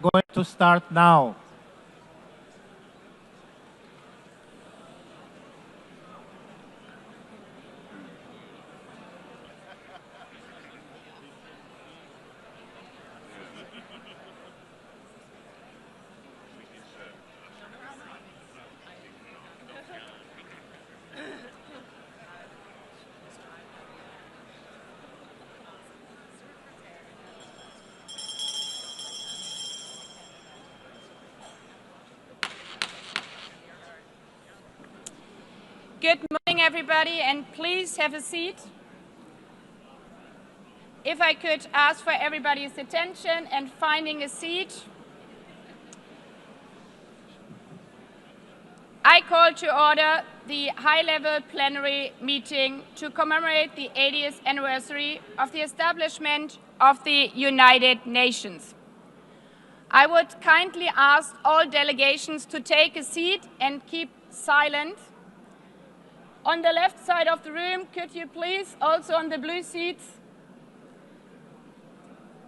going to start now. Good morning, everybody, and please have a seat. If I could ask for everybody's attention and finding a seat. I call to order the high-level plenary meeting to commemorate the 80th anniversary of the establishment of the United Nations. I would kindly ask all delegations to take a seat and keep silent. On the left side of the room, could you please, also on the blue seats,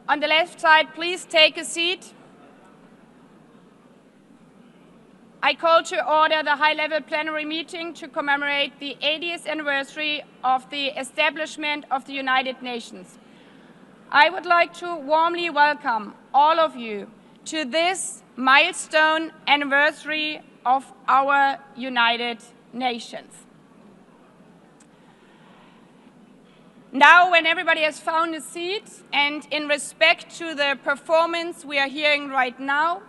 on the left side, please take a seat. I call to order the high-level plenary meeting to commemorate the 80th anniversary of the establishment of the United Nations. I would like to warmly welcome all of you to this milestone anniversary of our United Nations. Now, when everybody has found a seat, and in respect to the performance we are hearing right now,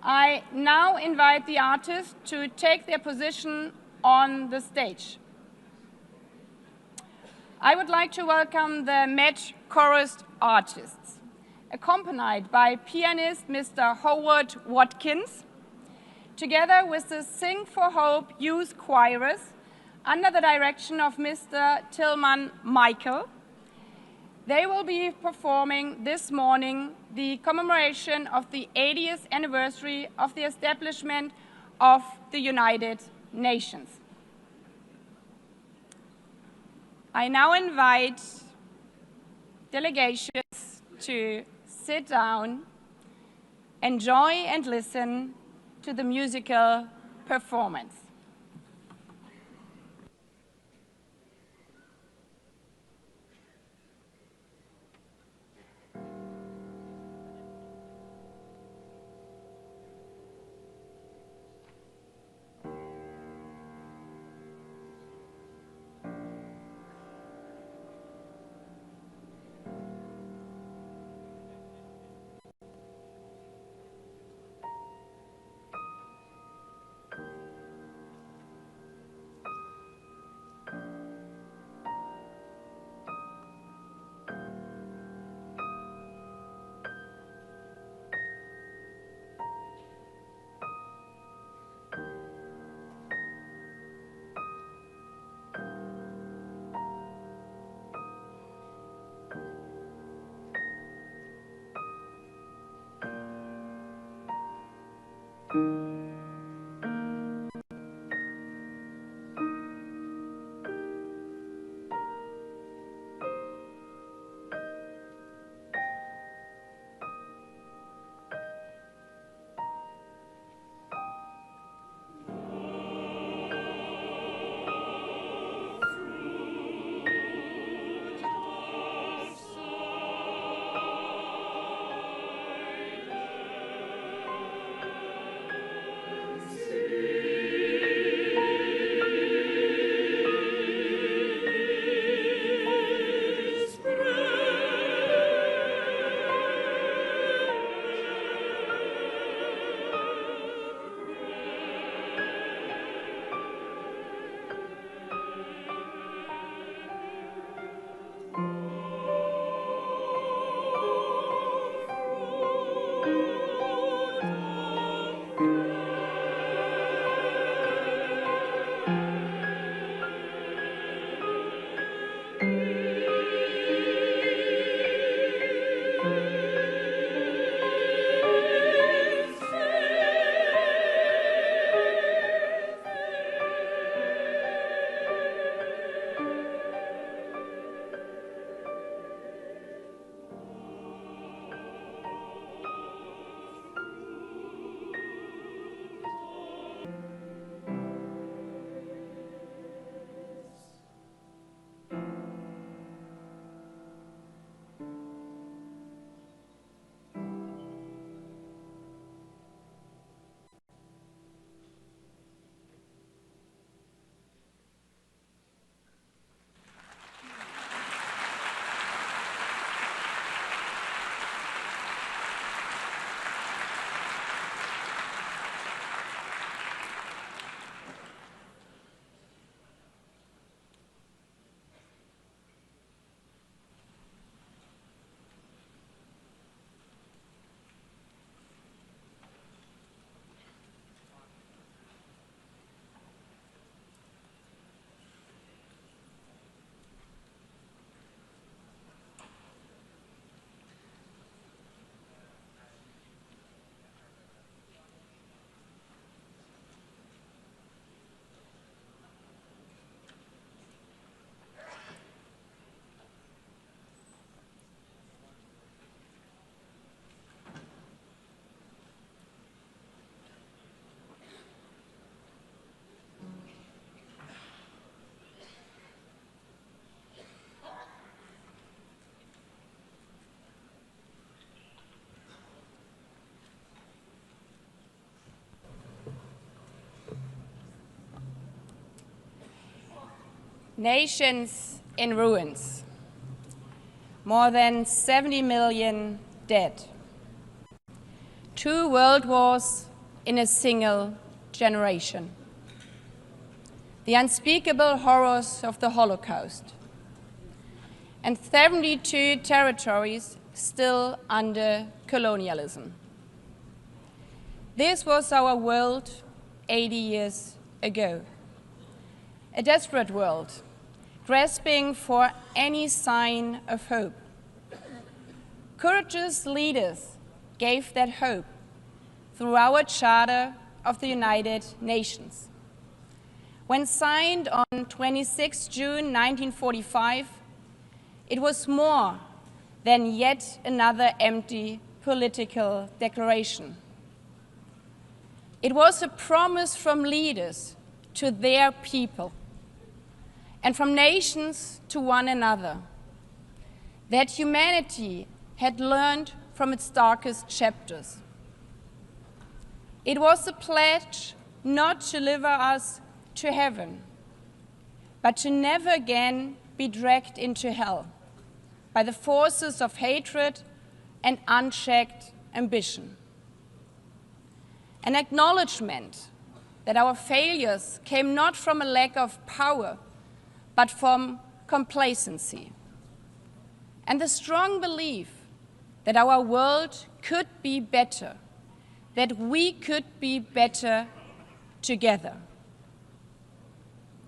I now invite the artists to take their position on the stage. I would like to welcome the Met Chorus artists, accompanied by pianist Mr. Howard Watkins, together with the Sing for Hope youth choirs, under the direction of Mr. Tillman Michael. They will be performing this morning the commemoration of the 80th anniversary of the establishment of the United Nations. I now invite delegations to sit down, enjoy and listen to the musical performance. Nations in ruins. More than 70 million dead. 2 world wars in a single generation. The unspeakable horrors of the Holocaust. And 72 territories still under colonialism. This was our world 80 years ago. A desperate world, grasping for any sign of hope. Courageous leaders gave that hope through our Charter of the United Nations. When signed on 26 June 1945, it was more than yet another empty political declaration. It was a promise from leaders to their people and from nations to one another that humanity had learned from its darkest chapters. It was a pledge not to deliver us to heaven, but to never again be dragged into hell by the forces of hatred and unchecked ambition. An acknowledgement that our failures came not from a lack of power, but from complacency. And the strong belief that our world could be better, that we could be better together.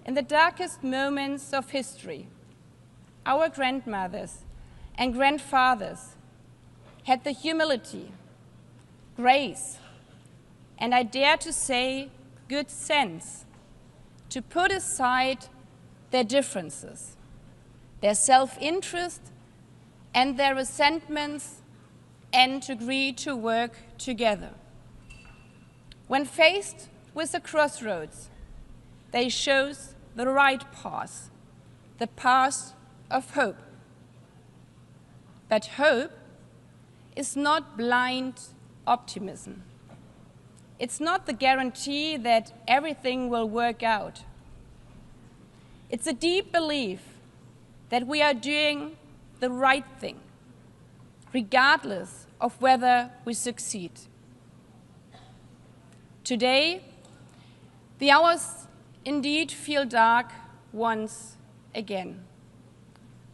In the darkest moments of history, our grandmothers and grandfathers had the humility, grace, and I dare to say, good sense, to put aside their differences, their self-interest and their resentments, and to agree to work together. When faced with a crossroads, they chose the right path, the path of hope. But hope is not blind optimism. It's not the guarantee that everything will work out. It's a deep belief that we are doing the right thing, regardless of whether we succeed. Today, the hours indeed feel dark once again.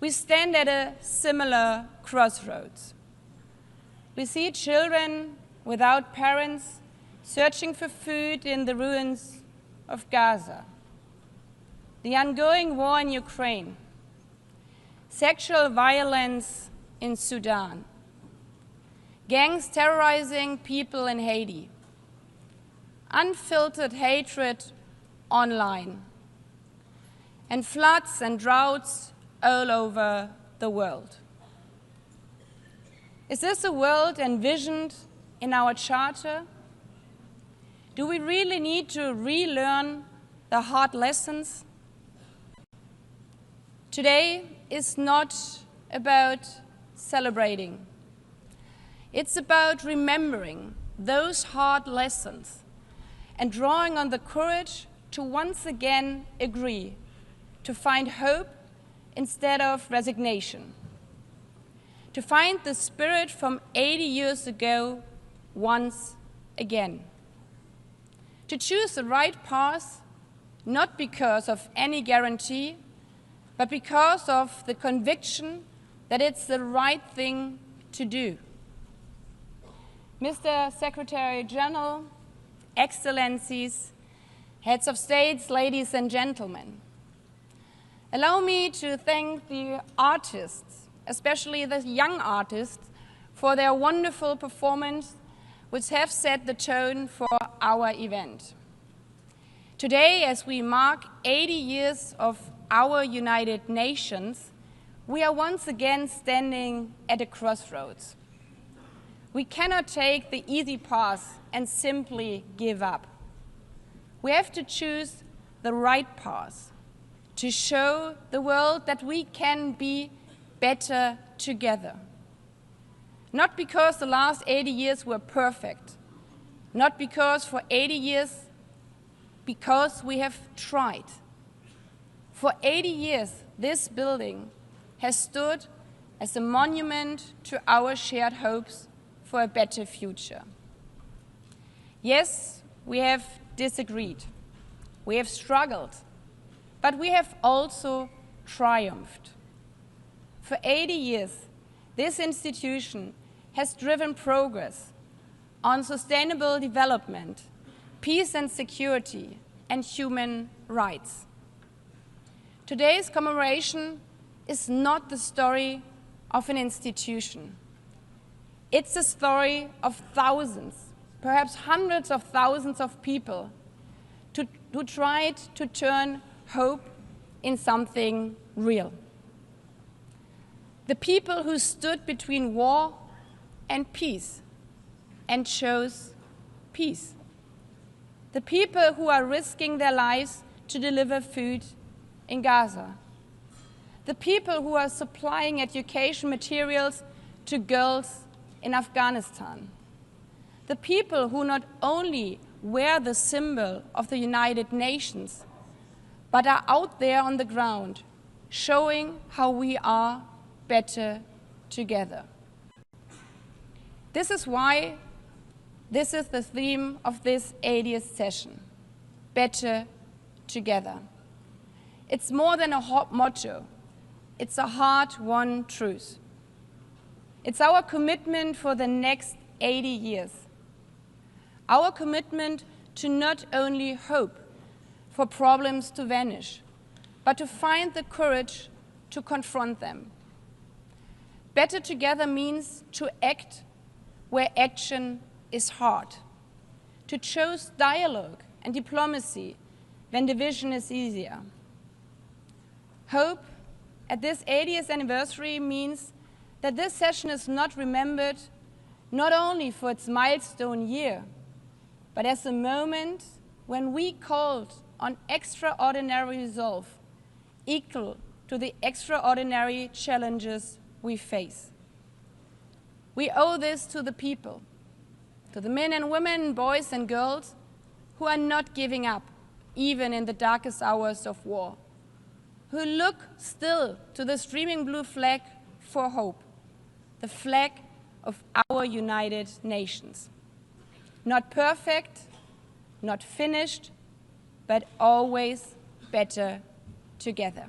We stand at a similar crossroads. We see children without parents searching for food in the ruins of Gaza, the ongoing war in Ukraine, sexual violence in Sudan, gangs terrorizing people in Haiti, unfiltered hatred online, and floods and droughts all over the world. Is this a world envisioned in our charter? Do we really need to relearn the hard lessons? Today is not about celebrating. It's about remembering those hard lessons and drawing on the courage to once again agree, to find hope instead of resignation, to find the spirit from 80 years ago once again. To choose the right path, not because of any guarantee, but because of the conviction that it's the right thing to do. Mr. Secretary General, Excellencies, Heads of States, ladies and gentlemen, allow me to thank the artists, especially the young artists, for their wonderful performance, which have set the tone for our event. Today, as we mark 80 years of our United Nations, we are once again standing at a crossroads. We cannot take the easy path and simply give up. We have to choose the right path to show the world that we can be better together. Not because the last 80 years were perfect, not because for 80 years, because we have tried. For 80 years, this building has stood as a monument to our shared hopes for a better future. Yes, we have disagreed, we have struggled, but we have also triumphed. For 80 years, this institution has driven progress on sustainable development, peace and security, and human rights. Today's commemoration is not the story of an institution. It's the story of thousands, perhaps hundreds of thousands of people who tried to turn hope in something real. The people who stood between war and peace and chose peace. The people who are risking their lives to deliver food in Gaza. The people who are supplying education materials to girls in Afghanistan. The people who not only wear the symbol of the United Nations, but are out there on the ground, showing how we are better together. This is why this is the theme of this 80th session, better together. It's more than a hot motto, it's a hard-won truth. It's our commitment for the next 80 years. Our commitment to not only hope for problems to vanish, but to find the courage to confront them. Better together means to act where action is hard, to choose dialogue and diplomacy when division is easier. Hope at this 80th anniversary means that this session is not remembered not only for its milestone year, but as a moment when we called on extraordinary resolve equal to the extraordinary challenges we face. We owe this to the people, to the men and women, boys and girls who are not giving up, even in the darkest hours of war, who look still to the streaming blue flag for hope, the flag of our United Nations. Not perfect, not finished, but always better together.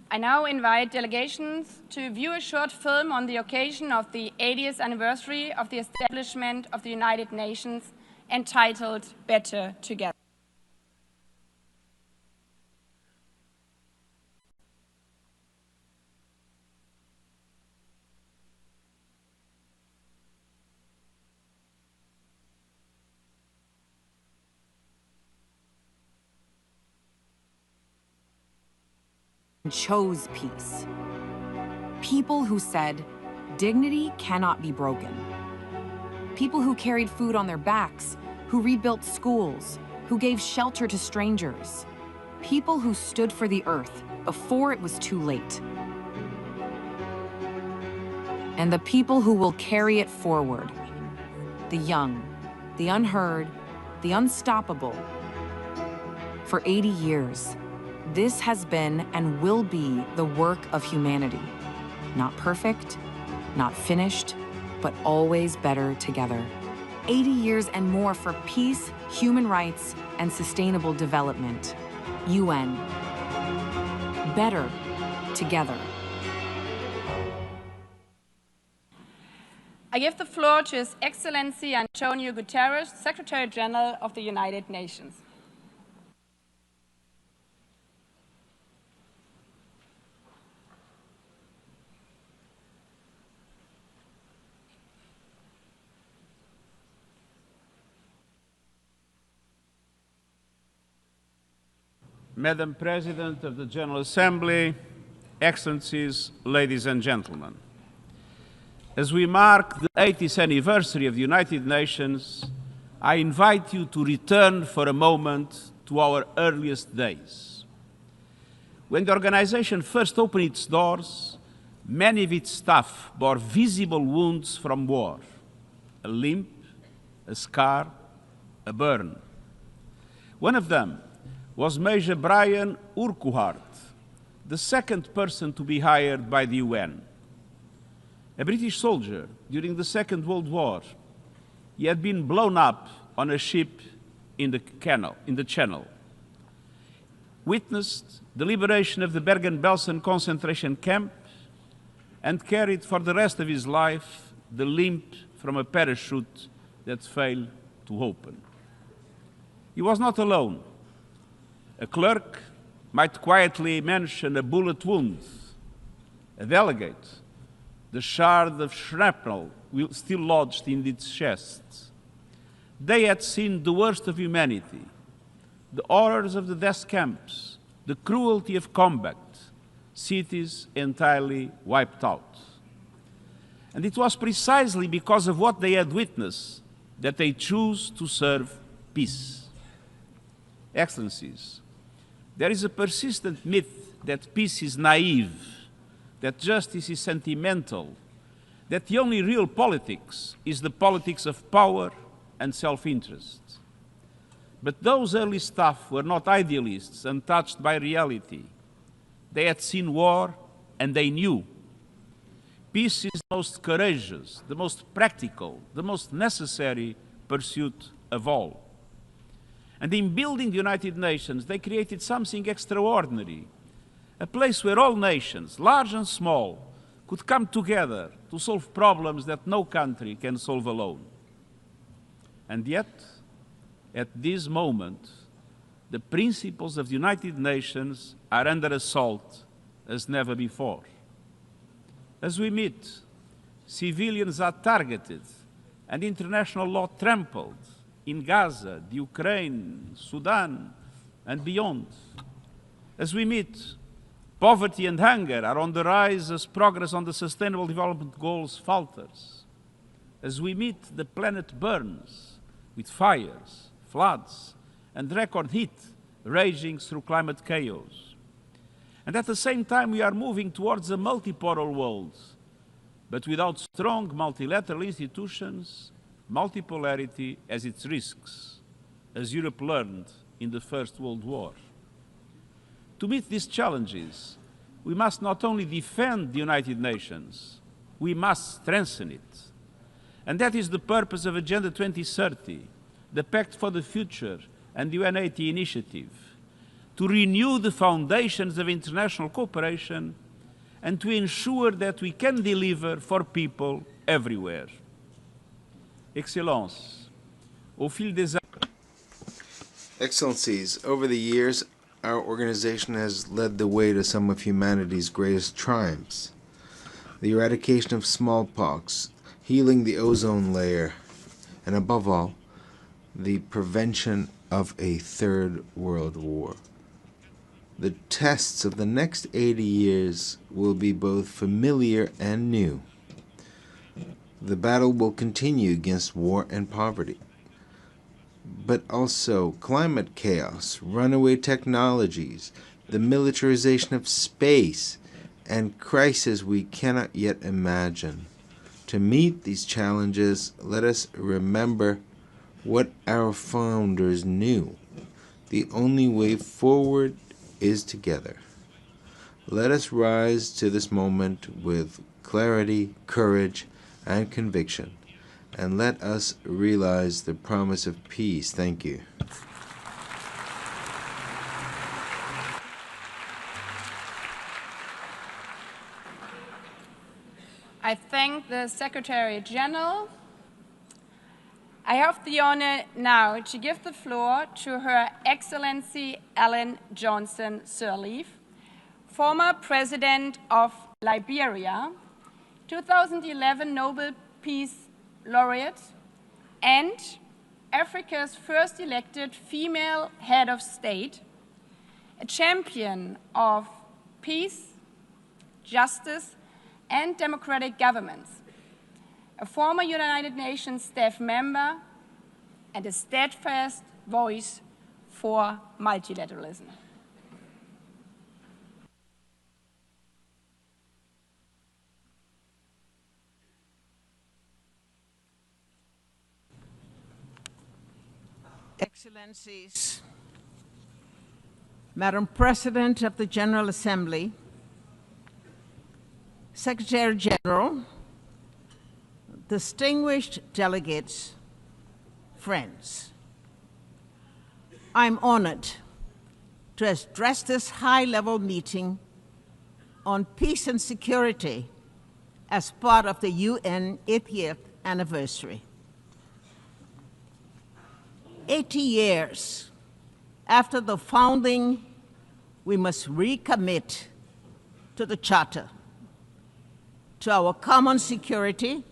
I now invite delegations to view a short film on the occasion of the 80th anniversary of the establishment of the United Nations, entitled Better Together. Chose peace. People who said, dignity cannot be broken. People who carried food on their backs, who rebuilt schools, who gave shelter to strangers. People who stood for the earth before it was too late. And the people who will carry it forward. The young, the unheard, the unstoppable. For 80 years, this has been and will be the work of humanity. Not perfect, not finished, but always better together. 80 years and more for peace, human rights, and sustainable development. UN. Better together. I give the floor to His Excellency Antonio Guterres, Secretary General of the United Nations. Madam President of the General Assembly, Excellencies, ladies and gentlemen. As we mark the 80th anniversary of the United Nations, I invite you to return for a moment to our earliest days. When the organization first opened its doors, many of its staff bore visible wounds from war, a limp, a scar, a burn. One of them was Major Brian Urquhart, the second person to be hired by the UN. A British soldier during the Second World War. He had been blown up on a ship in the Channel, witnessed the liberation of the Bergen-Belsen concentration camp, and carried for the rest of his life the limp from a parachute that failed to open. He was not alone. A clerk might quietly mention a bullet wound, a delegate, the shard of shrapnel still lodged in its chest. They had seen the worst of humanity, the horrors of the death camps, the cruelty of combat, cities entirely wiped out. And it was precisely because of what they had witnessed that they chose to serve peace. Excellencies, there is a persistent myth that peace is naive, that justice is sentimental, that the only real politics is the politics of power and self-interest. But those early staff were not idealists untouched by reality. They had seen war and they knew. Peace is the most courageous, the most practical, the most necessary pursuit of all. And in building the United Nations, they created something extraordinary, a place where all nations, large and small, could come together to solve problems that no country can solve alone. And yet, at this moment, the principles of the United Nations are under assault as never before. As we meet, civilians are targeted and international law trampled in Gaza, the Ukraine, Sudan, and beyond. As we meet, poverty and hunger are on the rise as progress on the Sustainable Development Goals falters. As we meet, the planet burns with fires, floods, and record heat raging through climate chaos. And at the same time, we are moving towards a multipolar world. But without strong multilateral institutions, multipolarity has its risks, as Europe learned in the First World War. To meet these challenges, we must not only defend the United Nations, we must strengthen it. And that is the purpose of Agenda 2030, the Pact for the Future, and the UN80 initiative, to renew the foundations of international cooperation and to ensure that we can deliver for people everywhere. Excellences, au fil des Excellencies, over the years, our organization has led the way to some of humanity's greatest triumphs. The eradication of smallpox, healing the ozone layer, and above all, the prevention of a third world war. The tests of the next 80 years will be both familiar and new. The battle will continue against war and poverty, but also climate chaos, runaway technologies, the militarization of space, and crises we cannot yet imagine. To meet these challenges, let us remember what our founders knew. The only way forward is together. Let us rise to this moment with clarity, courage, and conviction, and let us realize the promise of peace. Thank you. I thank the Secretary General. I have the honor now to give the floor to Her Excellency Ellen Johnson Sirleaf, former President of Liberia, 2011 Nobel Peace Laureate, and Africa's first elected female head of state, a champion of peace, justice, and democratic governments, a former United Nations staff member, and a steadfast voice for multilateralism. Excellencies, Madam President of the General Assembly, Secretary General, distinguished delegates, friends, I'm honored to address this high-level meeting on peace and security as part of the UN 80th anniversary. 80 years after the founding, we must recommit to the Charter, to our common security,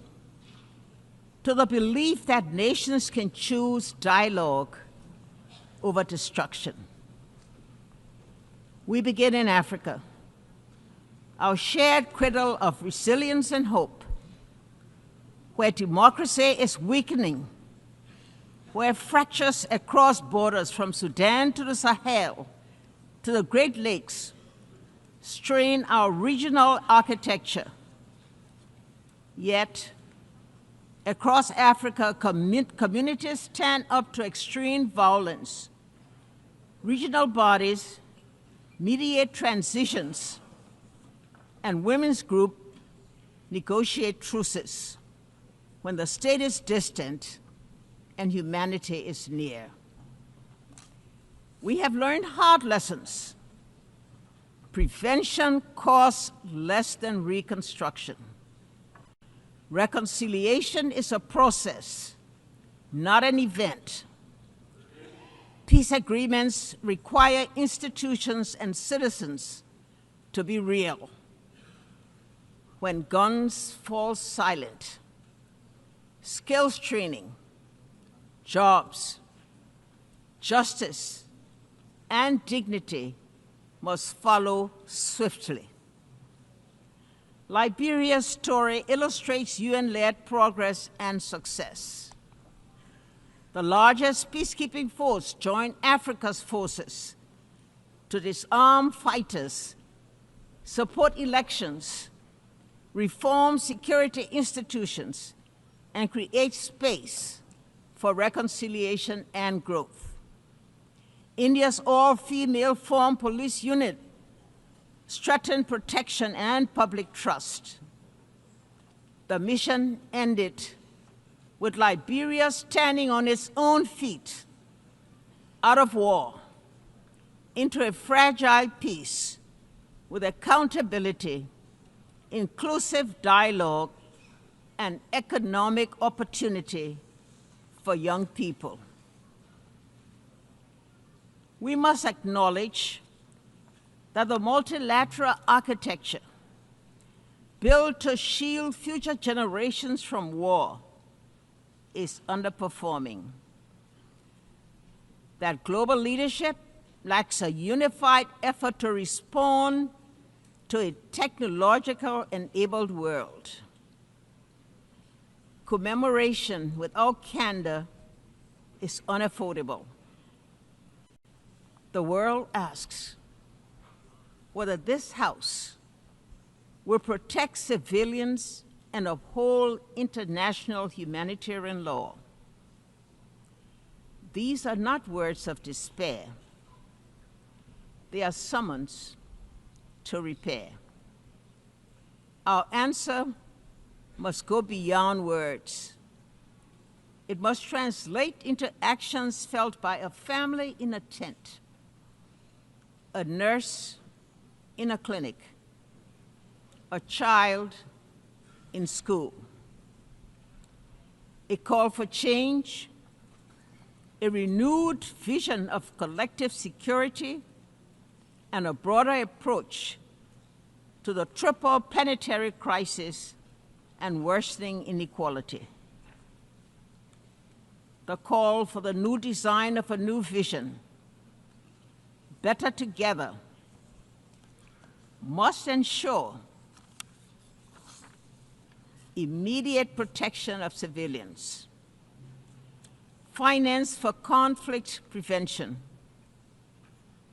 to the belief that nations can choose dialogue over destruction. We begin in Africa, our shared cradle of resilience and hope, where democracy is weakening, where fractures across borders from Sudan to the Sahel to the Great Lakes strain our regional architecture. Yet, across Africa, communities stand up to extreme violence. Regional bodies mediate transitions, and women's groups negotiate truces when the state is distant and humanity is near. We have learned hard lessons. Prevention costs less than reconstruction. Reconciliation is a process, not an event. Peace agreements require institutions and citizens to be real. When guns fall silent, skills training, jobs, justice, and dignity must follow swiftly. Liberia's story illustrates UN-led progress and success. The largest peacekeeping force joined Africa's forces to disarm fighters, support elections, reform security institutions, and create space for reconciliation and growth. India's all-female formed police unit strengthened protection and public trust. The mission ended with Liberia standing on its own feet, out of war, into a fragile peace with accountability, inclusive dialogue, and economic opportunity for young people. We must acknowledge that the multilateral architecture built to shield future generations from war is underperforming. That global leadership lacks a unified effort to respond to a technological-enabled world. Commemoration without candor is unaffordable. The world asks whether this House will protect civilians and uphold international humanitarian law. These are not words of despair. They are summons to repair. Our answer must go beyond words. It must translate into actions felt by a family in a tent, a nurse in a clinic, a child in school. A call for change, a renewed vision of collective security, and a broader approach to the triple planetary crisis and worsening inequality. The call for the new design of a new vision, better together, must ensure immediate protection of civilians, finance for conflict prevention,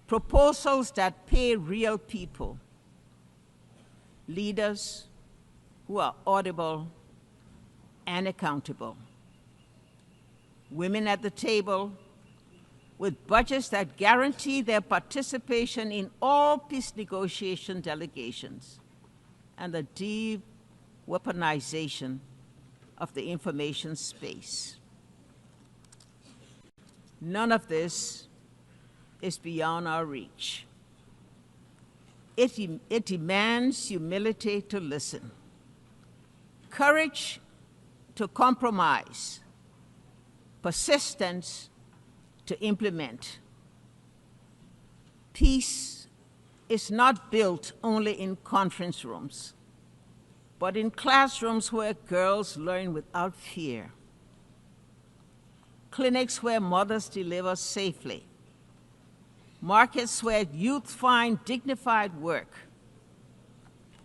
proposals that pay real people, leaders who are audible and accountable, women at the table with budgets that guarantee their participation in all peace negotiation delegations, and the de-weaponization of the information space. None of this is beyond our reach. It demands humility to listen, courage to compromise, persistence to implement. Peace is not built only in conference rooms, but in classrooms where girls learn without fear, clinics where mothers deliver safely, markets where youth find dignified work,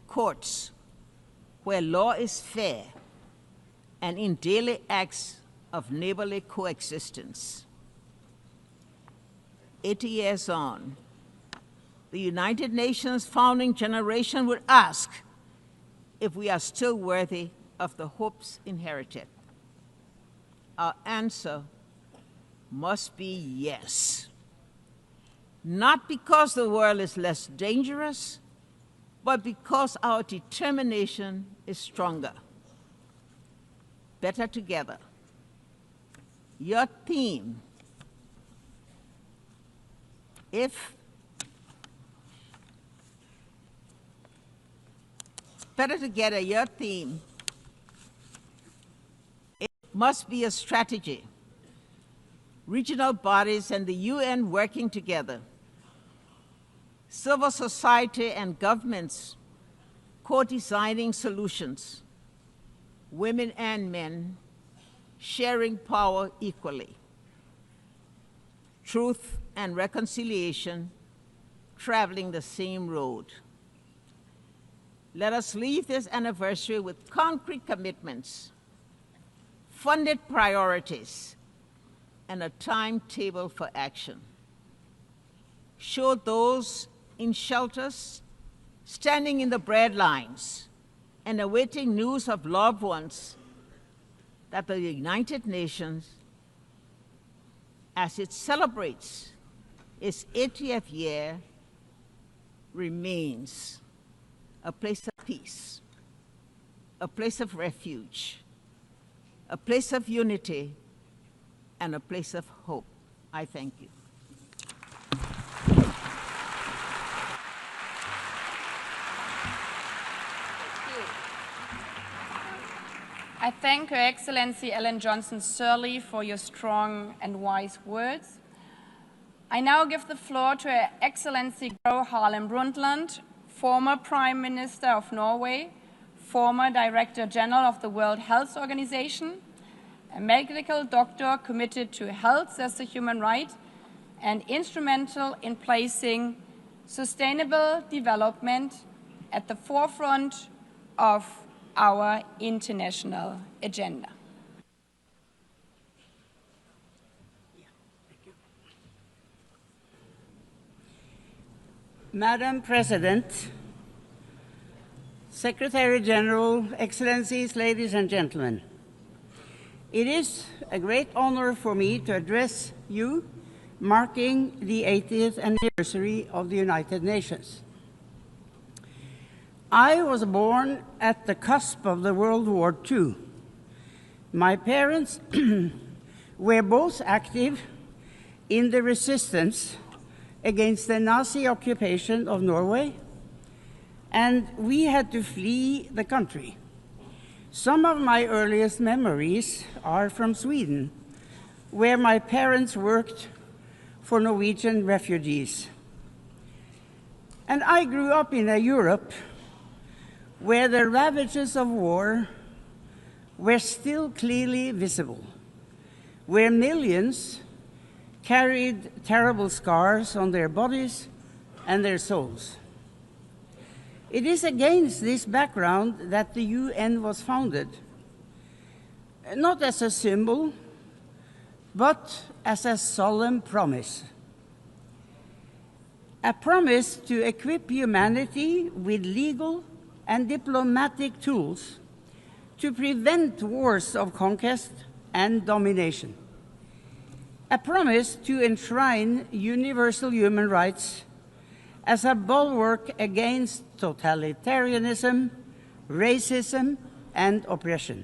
courts where law is fair, and in daily acts of neighborly coexistence. 80 years on, the United Nations founding generation would ask if we are still worthy of the hopes inherited. Our answer must be yes. Not because the world is less dangerous, but because our determination is stronger. Better together. Your theme, better together, your theme, it must be a strategy. Regional bodies and the UN working together. Civil society and governments co-designing solutions. Women and men sharing power equally. Truth and reconciliation traveling the same road. Let us leave this anniversary with concrete commitments, funded priorities, and a timetable for action. Show those in shelters, standing in the bread lines, and awaiting news of loved ones that the United Nations, as it celebrates its 80th year, remains a place of peace, a place of refuge, a place of unity, and a place of hope. I thank you. I thank Her Excellency Ellen Johnson Sirleaf for your strong and wise words. I now give the floor to Her Excellency Gro Harlem Brundtland, former Prime Minister of Norway, former Director General of the World Health Organization, a medical doctor committed to health as a human right, and instrumental in placing sustainable development at the forefront of our international agenda. Madam President, Secretary General, Excellencies, ladies and gentlemen, it is a great honor for me to address you marking the 80th anniversary of the United Nations. I was born at the cusp of the World War II. My parents were both active in the resistance against the Nazi occupation of Norway, and we had to flee the country. Some of my earliest memories are from Sweden, where my parents worked for Norwegian refugees. And I grew up in a Europe where the ravages of war were still clearly visible, where millions carried terrible scars on their bodies and their souls. It is against this background that the UN was founded, not as a symbol, but as a solemn promise. A promise to equip humanity with legal and diplomatic tools to prevent wars of conquest and domination. A promise to enshrine universal human rights as a bulwark against totalitarianism, racism, and oppression.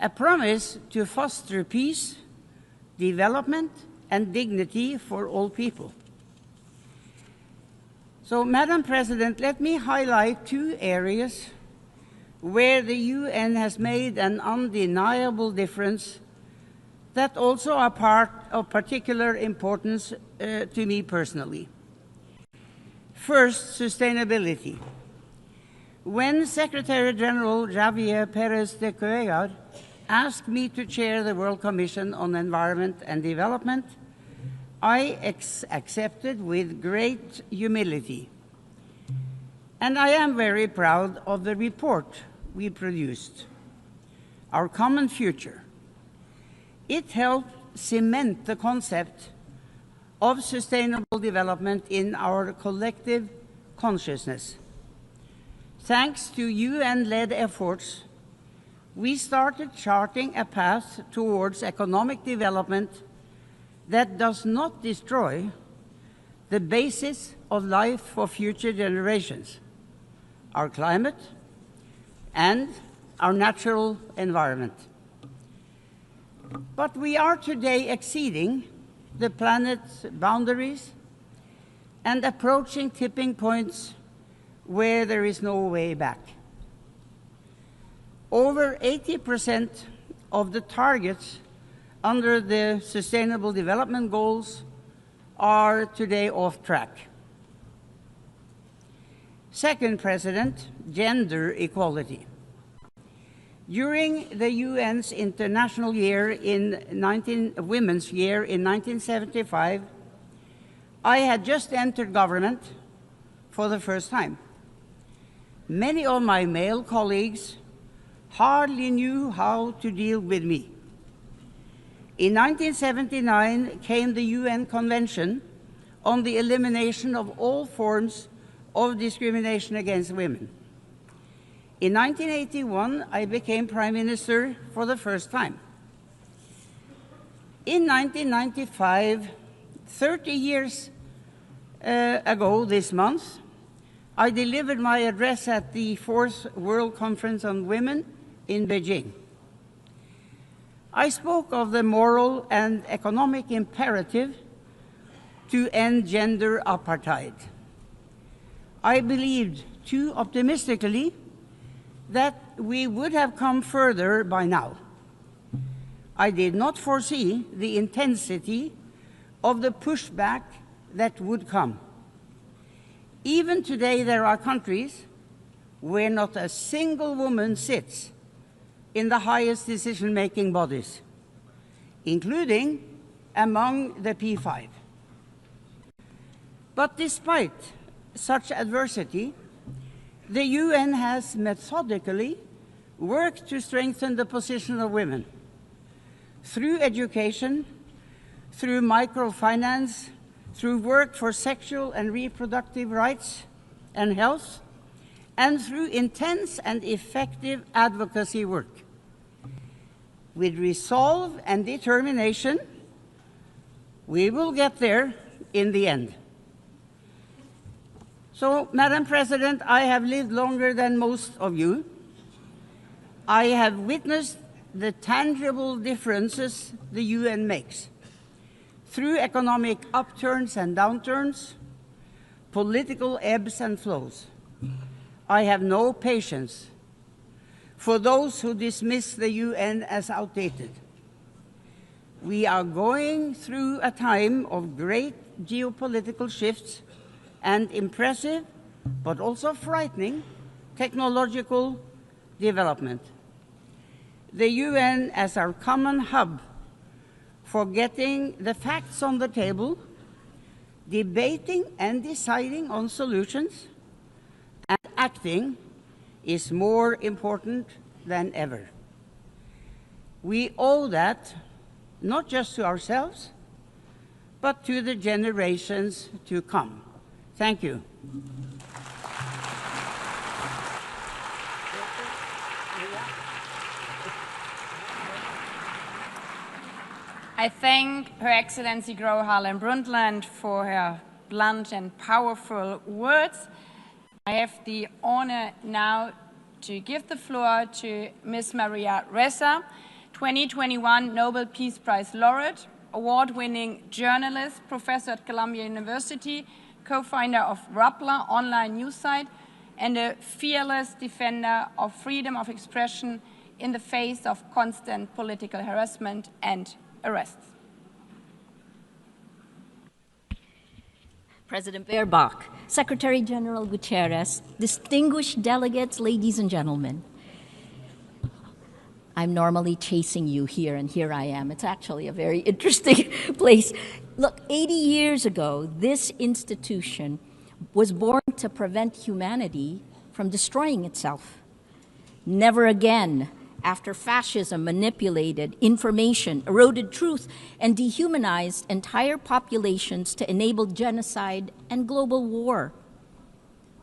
A promise to foster peace, development, and dignity for all people. So, Madam President, let me highlight two areas where the UN has made an undeniable difference that also are part of particular importance to me personally. First, sustainability. When Secretary General Javier Pérez de Cuellar asked me to chair the World Commission on Environment and Development, I accepted with great humility. And I am very proud of the report we produced, Our Common Future. It helped cement the concept of sustainable development in our collective consciousness. Thanks to UN-led efforts, we started charting a path towards economic development that does not destroy the basis of life for future generations, our climate and our natural environment. But we are today exceeding the planet's boundaries and approaching tipping points where there is no way back. Over 80% of the targets under the Sustainable Development Goals are today off track. Second, President, gender equality. During the UN's International Year Women's Year in 1975, I had just entered government for the first time. Many of my male colleagues hardly knew how to deal with me. In 1979 came the UN Convention on the Elimination of All Forms of Discrimination against Women. In 1981, I became Prime Minister for the first time. In 1995, 30 years ago this month, I delivered my address at the 4th World Conference on Women in Beijing. I spoke of the moral and economic imperative to end gender apartheid. I believed too optimistically that we would have come further by now. I did not foresee the intensity of the pushback that would come. Even today, there are countries where not a single woman sits in the highest decision-making bodies, including among the P5. But despite such adversity, the UN has methodically worked to strengthen the position of women through education, through microfinance, through work for sexual and reproductive rights and health, and through intense and effective advocacy work. With resolve and determination, we will get there in the end. So, Madam President, I have lived longer than most of you. I have witnessed the tangible differences the UN makes through economic upturns and downturns, political ebbs and flows. I have no patience for those who dismiss the UN as outdated. We are going through a time of great geopolitical shifts and impressive, but also frightening, technological development. The UN as our common hub for getting the facts on the table, debating and deciding on solutions, and acting is more important than ever. We owe that not just to ourselves, but to the generations to come. Thank you. I thank Her Excellency Gro Harlem Brundtland for her blunt and powerful words. I have the honor now to give the floor to Ms. Maria Ressa, 2021 Nobel Peace Prize laureate, award-winning journalist, professor at Columbia University, co-founder of Rappler online news site, and a fearless defender of freedom of expression in the face of constant political harassment and arrests. President Baerbock, Secretary General Guterres, distinguished delegates, ladies and gentlemen. I'm normally chasing you here, and here I am. It's actually a very interesting place. Look, 80 years ago, this institution was born to prevent humanity from destroying itself. Never again, after fascism manipulated information, eroded truth, and dehumanized entire populations to enable genocide and global war.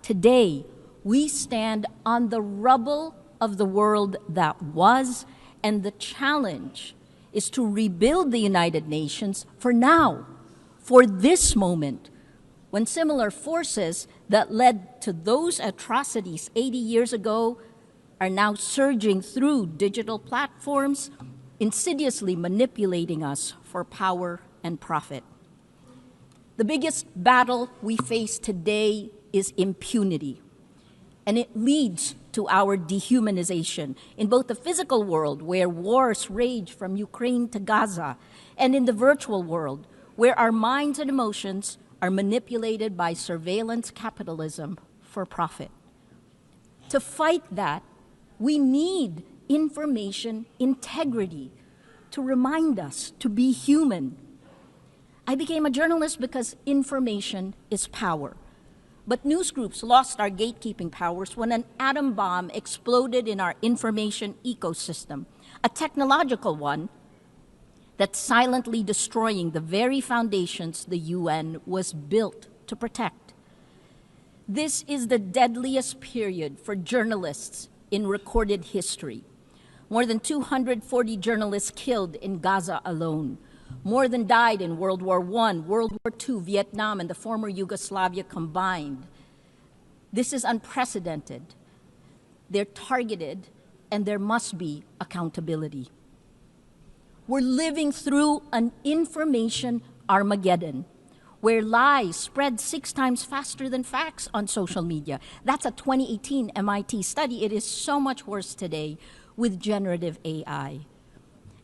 Today, we stand on the rubble of the world that was, and the challenge is to rebuild the United Nations for now, for this moment, when similar forces that led to those atrocities 80 years ago are now surging through digital platforms, insidiously manipulating us for power and profit. The biggest battle we face today is impunity, and it leads to our dehumanization in both the physical world, where wars rage from Ukraine to Gaza, and in the virtual world, where our minds and emotions are manipulated by surveillance capitalism for profit. To fight that, we need information integrity to remind us to be human. I became a journalist because information is power. But news groups lost our gatekeeping powers when an atom bomb exploded in our information ecosystem, a technological one that's silently destroying the very foundations the UN was built to protect. This is the deadliest period for journalists in recorded history. More than 240 journalists killed in Gaza alone. More than died in World War I, World War II, Vietnam, and the former Yugoslavia combined. This is unprecedented. They're targeted, and there must be accountability. We're living through an information Armageddon, where lies spread 6 times faster than facts on social media. That's a 2018 MIT study. It is so much worse today with generative AI.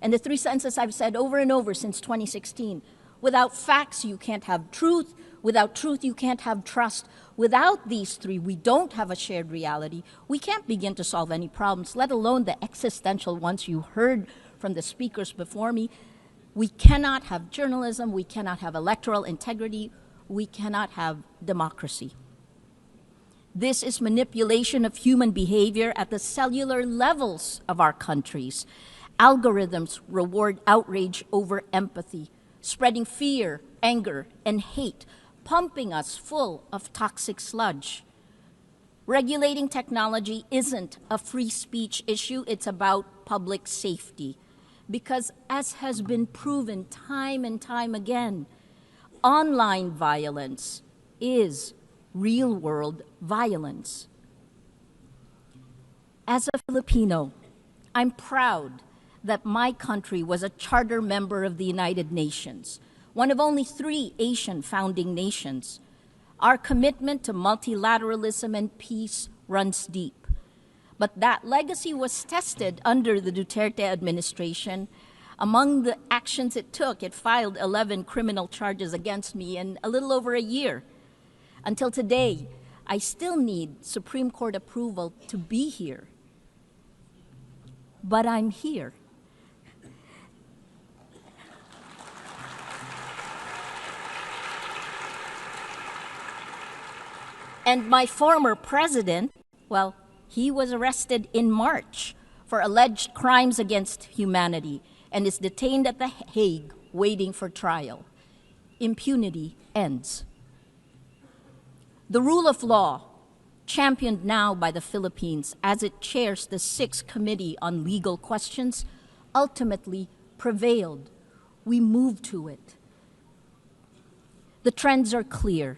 And the 3 sentences I've said over and over since 2016, without facts, you can't have truth. Without truth, you can't have trust. Without these 3, we don't have a shared reality. We can't begin to solve any problems, let alone the existential ones you heard from the speakers before me. We cannot have journalism, we cannot have electoral integrity, we cannot have democracy. This is manipulation of human behavior at the cellular levels of our countries. Algorithms reward outrage over empathy, spreading fear, anger, and hate, pumping us full of toxic sludge. Regulating technology isn't a free speech issue, it's about public safety. Because as has been proven time and time again, online violence is real-world violence. As a Filipino, I'm proud that my country was a charter member of the United Nations, one of only 3 Asian founding nations. Our commitment to multilateralism and peace runs deep. But that legacy was tested under the Duterte administration. Among the actions it took, it filed 11 criminal charges against me in a little over a year. Until today, I still need Supreme Court approval to be here. But I'm here. And my former president, well, he was arrested in March for alleged crimes against humanity, and is detained at The Hague waiting for trial. Impunity ends. The rule of law, championed now by the Philippines as it chairs the 6th Committee on Legal Questions, ultimately prevailed. We moved to it. The trends are clear.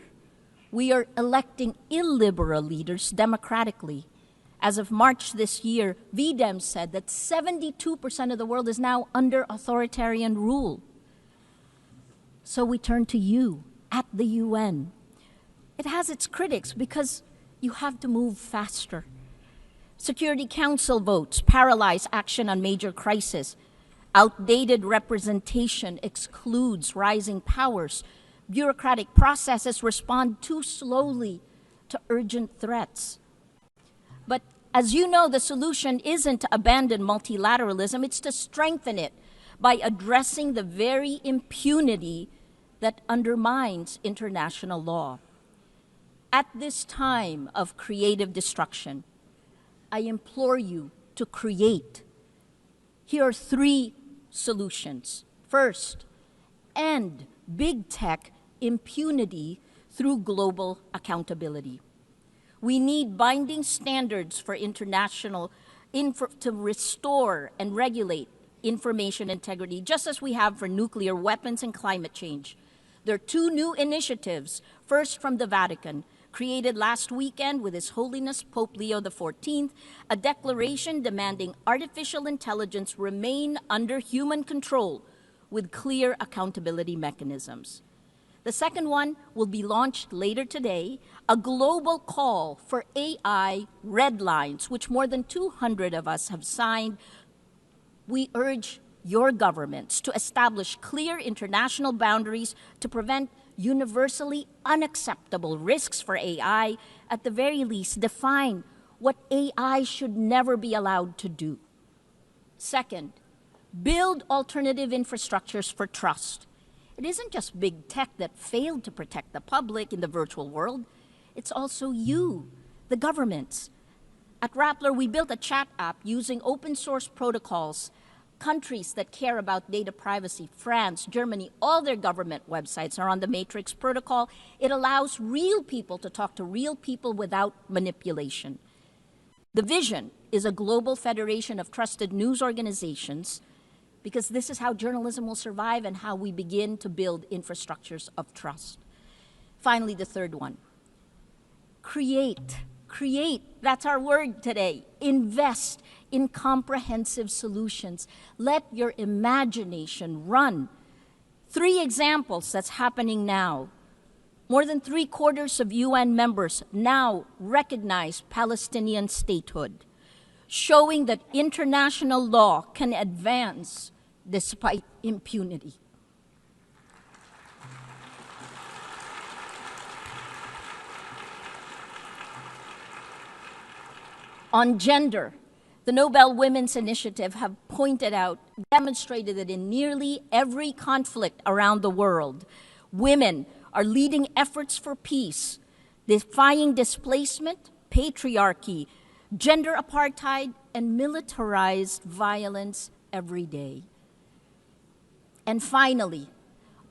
We are electing illiberal leaders democratically. As of March this year, VDEM said that 72% of the world is now under authoritarian rule. So we turn to you at the UN. It has its critics because you have to move faster. Security Council votes paralyze action on major crises. Outdated representation excludes rising powers. Bureaucratic processes respond too slowly to urgent threats. But as you know, the solution isn't to abandon multilateralism, it's to strengthen it by addressing the very impunity that undermines international law. At this time of creative destruction, I implore you to create. Here are 3 solutions. First, end big tech impunity through global accountability. We need binding standards for international to restore and regulate information integrity, just as we have for nuclear weapons and climate change. There are 2 new initiatives, first from the Vatican, created last weekend with His Holiness Pope Leo XIV, a declaration demanding artificial intelligence remain under human control with clear accountability mechanisms. The second one will be launched later today, a global call for AI red lines, which more than 200 of us have signed. We urge your governments to establish clear international boundaries to prevent universally unacceptable risks for AI, at the very least define what AI should never be allowed to do. Second, build alternative infrastructures for trust. It isn't just big tech that failed to protect the public in the virtual world, it's also you, the governments. At Rappler, we built a chat app using open source protocols. Countries that care about data privacy, France, Germany, all their government websites are on the Matrix protocol. It allows real people to talk to real people without manipulation. The vision is a global federation of trusted news organizations, because this is how journalism will survive and how we begin to build infrastructures of trust. Finally, the third one, create. Create, that's our word today. Invest in comprehensive solutions. Let your imagination run. 3 examples that's happening now. More than 3/4 of UN members now recognize Palestinian statehood, showing that international law can advance despite impunity. On gender, the Nobel Women's Initiative have pointed out, demonstrated that in nearly every conflict around the world, women are leading efforts for peace, defying displacement, patriarchy, gender apartheid, and militarized violence every day. And finally,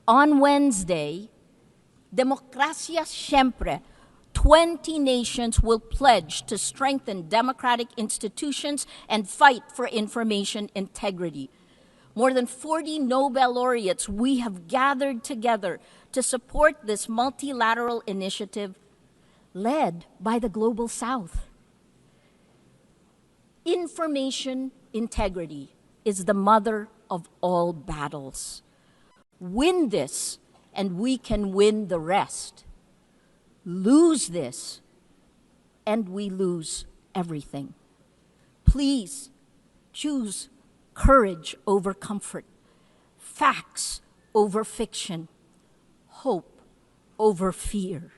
on Wednesday, Demokrasya Siyempre, 20 nations will pledge to strengthen democratic institutions and fight for information integrity. More than 40 Nobel laureates we have gathered together to support this multilateral initiative led by the Global South. Information integrity is the mother of all battles. Win this, and we can win the rest. Lose this, and we lose everything. Please choose courage over comfort, facts over fiction, hope over fear.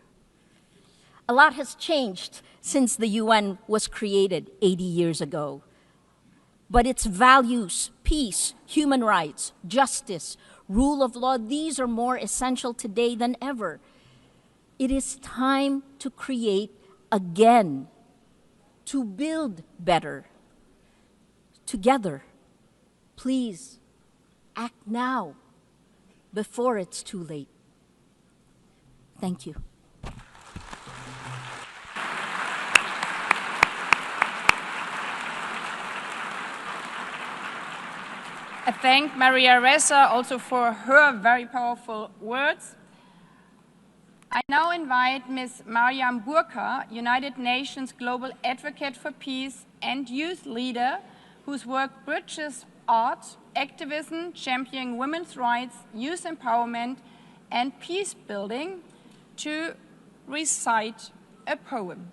A lot has changed since the UN was created 80 years ago. But its values, peace, human rights, justice, rule of law, these are more essential today than ever. It is time to create again, to build better. Together, please Act now, before it's too late. Thank you. I thank Maria Ressa also for her very powerful words. I now invite Ms. Mariam Burka, United Nations Global Advocate for Peace and youth leader, whose work bridges art, activism, championing women's rights, youth empowerment, and peace building, to recite a poem.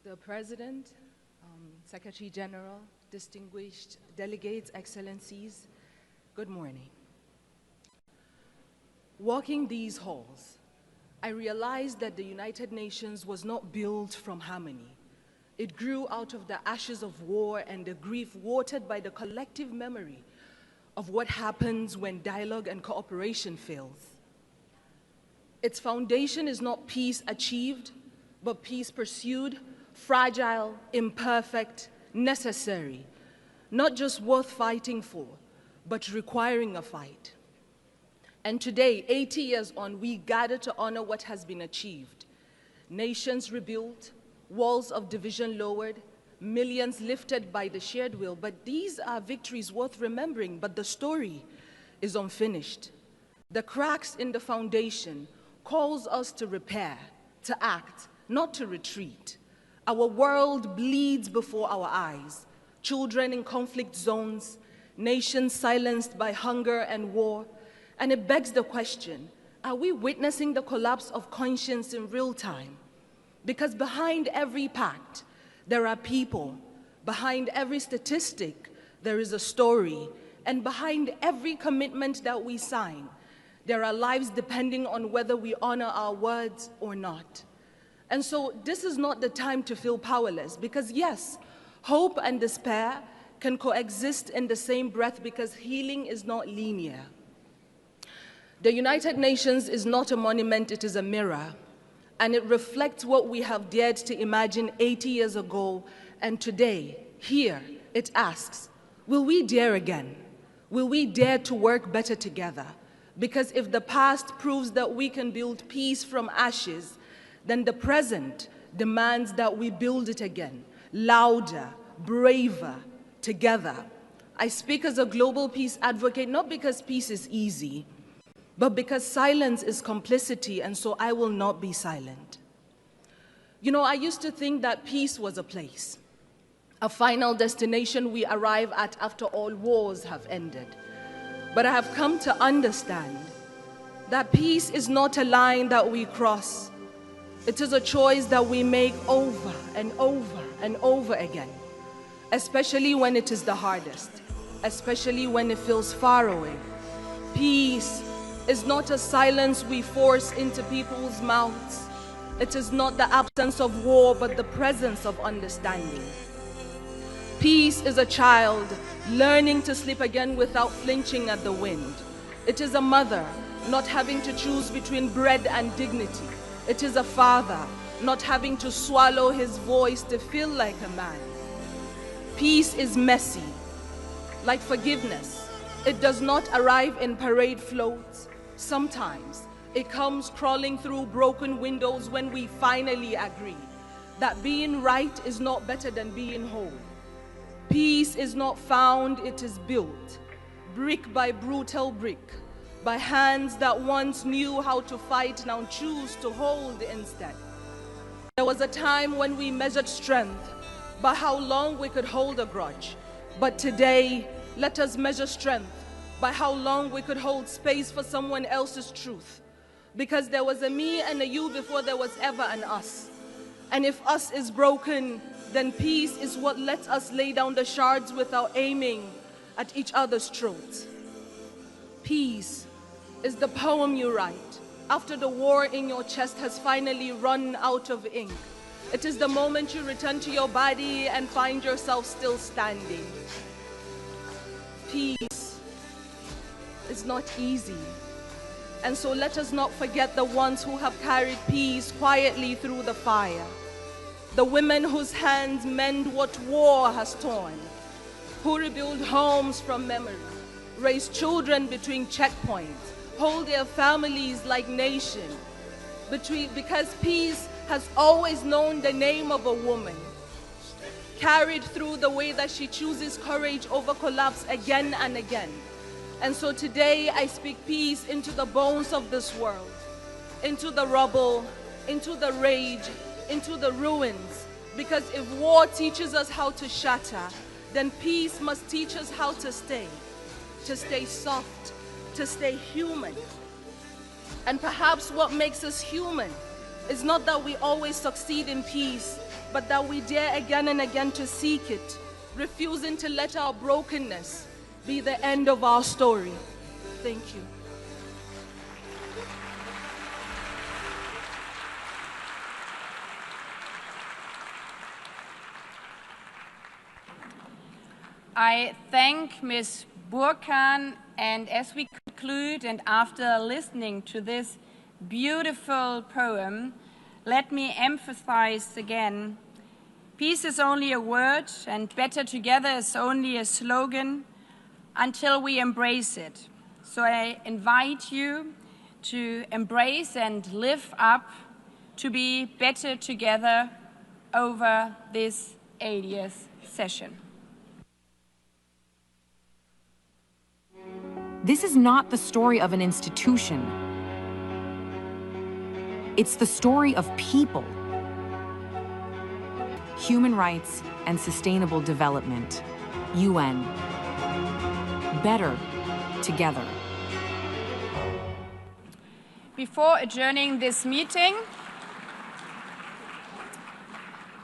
The President, Secretary General, distinguished delegates, excellencies, good morning. Walking these halls, I realized that the United Nations was not built from harmony. It grew out of the ashes of war and the grief watered by the collective memory of what happens when dialogue and cooperation fails. Its foundation is not peace achieved, but peace pursued, fragile, imperfect, necessary, not just worth fighting for, but requiring a fight. And today, 80 years on, we gather to honor what has been achieved. Nations rebuilt, walls of division lowered, millions lifted by the shared will. But these are victories worth remembering, but the story is unfinished. The cracks in the foundation calls us to repair, to act, not to retreat. Our world bleeds before our eyes. Children in conflict zones, nations silenced by hunger and war. And it begs the question, are we witnessing the collapse of conscience in real time? Because behind every pact, there are people. Behind every statistic, there is a story. And behind every commitment that we sign, there are lives depending on whether we honor our words or not. And so this is not the time to feel powerless, because yes, hope and despair can coexist in the same breath, because healing is not linear. The United Nations is not a monument, it is a mirror, and it reflects what we have dared to imagine 80 years ago, and today, here, it asks, will we dare again? Will we dare to work better together? Because if the past proves that we can build peace from ashes, then the present demands that we build it again, louder, braver, together. I speak as a global peace advocate, not because peace is easy, but because silence is complicity, and so I will not be silent. You know, I used to think that peace was a place, a final destination we arrive at after all wars have ended. But I have come to understand that peace is not a line that we cross. It is a choice that we make over and over and over again, especially when it is the hardest, especially when it feels far away. Peace is not a silence we force into people's mouths. It is not the absence of war, but the presence of understanding. Peace is a child learning to sleep again without flinching at the wind. It is a mother not having to choose between bread and dignity. It is a father not having to swallow his voice to feel like a man. Peace is messy, like forgiveness. It does not arrive in parade floats. Sometimes it comes crawling through broken windows when we finally agree that being right is not better than being whole. Peace is not found, it is built, brick by brutal brick, by hands that once knew how to fight, now choose to hold instead. There was a time when we measured strength by how long we could hold a grudge. But today, let us measure strength by how long we could hold space for someone else's truth. Because there was a me and a you before there was ever an us. And if us is broken, then peace is what lets us lay down the shards without aiming at each other's throats. Peace is the poem you write after the war in your chest has finally run out of ink. It is the moment you return to your body and find yourself still standing. Peace is not easy. And so let us not forget the ones who have carried peace quietly through the fire. The women whose hands mend what war has torn, who rebuild homes from memory, raise children between checkpoints, hold their families like nations, because peace has always known the name of a woman, carried through the way that she chooses courage over collapse again and again. And so today I speak peace into the bones of this world, into the rubble, into the rage, into the ruins. Because if war teaches us how to shatter, then peace must teach us how to stay soft, to stay human. And perhaps what makes us human is not that we always succeed in peace, but that we dare again and again to seek it, refusing to let our brokenness be the end of our story. Thank you. I thank Ms. Burkhan, and as we conclude and after listening to this beautiful poem, let me emphasize again, peace is only a word and better together is only a slogan until we embrace it. So I invite you to embrace and live up to be better together over this 80th session. This is not the story of an institution. It's the story of people. Human rights and sustainable development. UN. Better together. Before adjourning this meeting,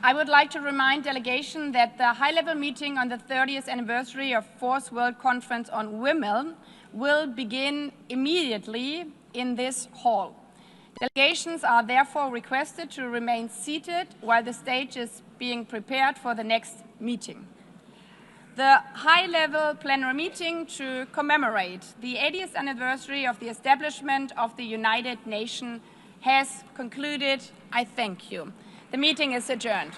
I would like to remind delegation that the high-level meeting on the 30th anniversary of Fourth World Conference on Women will begin immediately in this hall. Delegations are therefore requested to remain seated while the stage is being prepared for the next meeting. The high-level plenary meeting to commemorate the 80th anniversary of the establishment of the United Nations has concluded. I thank you. The meeting is adjourned.